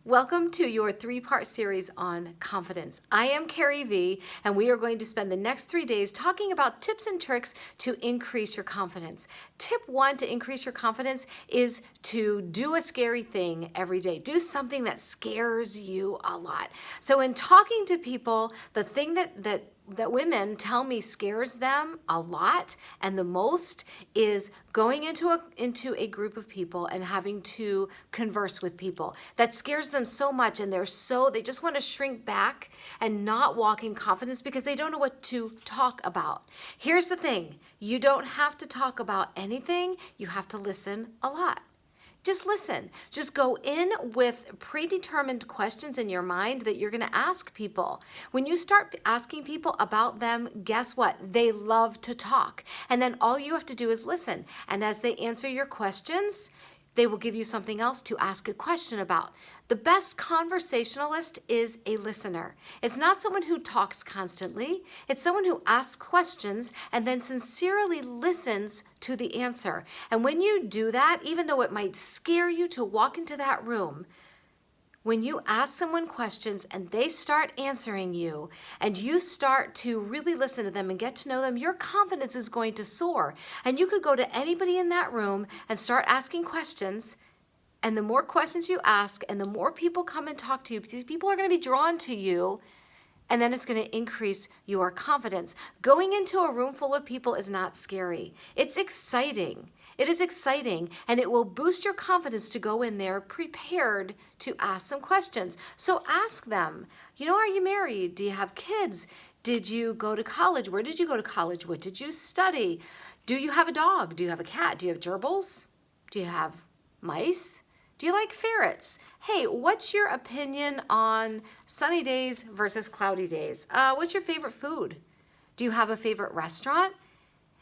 Welcome to your three-part series on confidence. I am Carrie V, and we are going to spend the next 3 days talking about tips and tricks to increase your confidence. Tip 1 to increase your confidence is to do a scary thing every day. Do something that scares you a lot. So in talking to people, the thing that women tell me scares them a lot and the most is going into a group of people and having to converse with people. That scares them so much, and they just want to shrink back and not walk in confidence because they don't know what to talk about. Here's the thing, you don't have to talk about anything, you have to listen a lot. Just listen. Just go in with predetermined questions in your mind that you're going to ask people. When you start asking people about them, guess what? They love to talk. And then all you have to do is listen. And as they answer your questions, they will give you something else to ask a question about. The best conversationalist is a listener. It's not someone who talks constantly. It's someone who asks questions and then sincerely listens to the answer. And when you do that, even though it might scare you to walk into that room, when you ask someone questions and they start answering you and you start to really listen to them and get to know them, your confidence is going to soar. And you could go to anybody in that room and start asking questions. And the more questions you ask and the more people come and talk to you, because people are going to be drawn to you, and then it's going to increase your confidence. Going into a room full of people is not scary. It's exciting. It is exciting, and it will boost your confidence to go in there prepared to ask some questions. So ask them, are you married? Do you have kids? Did you go to college? Where did you go to college? What did you study? Do you have a dog? Do you have a cat? Do you have gerbils? Do you have mice? Do you like ferrets? Hey, what's your opinion on sunny days versus cloudy days? What's your favorite food? Do you have a favorite restaurant?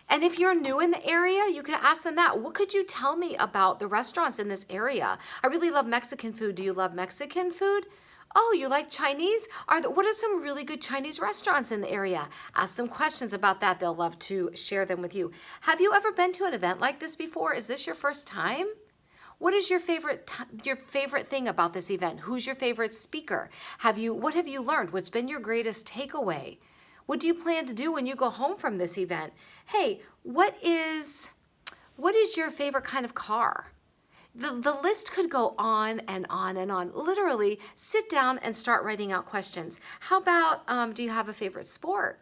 And if you're new in the area, you could ask them that. What could you tell me about the restaurants in this area? I really love Mexican food. Do you love Mexican food? Oh, you like Chinese? What are some really good Chinese restaurants in the area? Ask them questions about that. They'll love to share them with you. Have you ever been to an event like this before? Is this your first time? What is your favorite thing about this event? Who's your favorite speaker? What have you learned? What's been your greatest takeaway? What do you plan to do when you go home from this event? Hey, what is your favorite kind of car? The list could go on and on and on. Literally, sit down and start writing out questions. How about, do you have a favorite sport?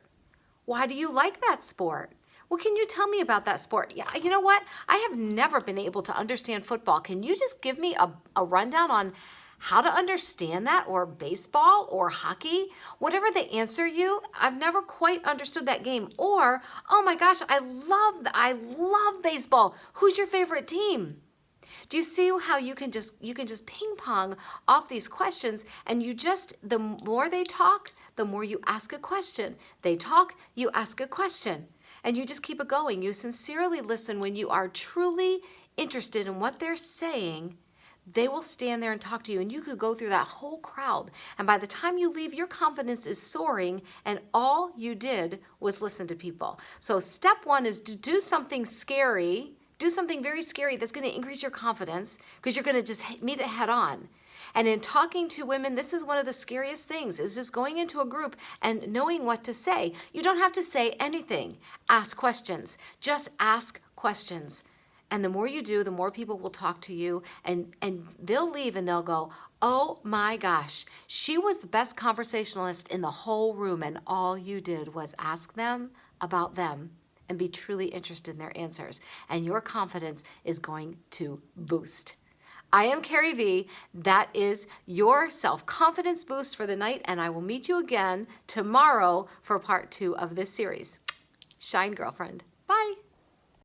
Why do you like that sport? What can you tell me about that sport? Yeah, you know what? I have never been able to understand football. Can you just give me a rundown on how to understand that, or baseball or hockey? Whatever they answer you, I've never quite understood that game. Or, oh my gosh, I love baseball. Who's your favorite team? Do you see how you can just ping pong off these questions, and the more they talk, the more you ask a question. They talk, you ask a question. And you just keep it going. You sincerely listen. When you are truly interested in what they're saying, they will stand there and talk to you, and you could go through that whole crowd. And by the time you leave, your confidence is soaring, and all you did was listen to people. So step 1 is to do something scary. Do something very scary that's going to increase your confidence, because you're going to just meet it head on. And in talking to women, this is one of the scariest things, is just going into a group and knowing what to say. You don't have to say anything. Ask questions. Just ask questions. And the more you do, the more people will talk to you, and they'll leave and they'll go, oh my gosh, she was the best conversationalist in the whole room, and all you did was ask them about them and be truly interested in their answers. And your confidence is going to boost. I am Carrie V. That is your self-confidence boost for the night, and I will meet you again tomorrow for part 2 of this series. Shine, girlfriend. Bye.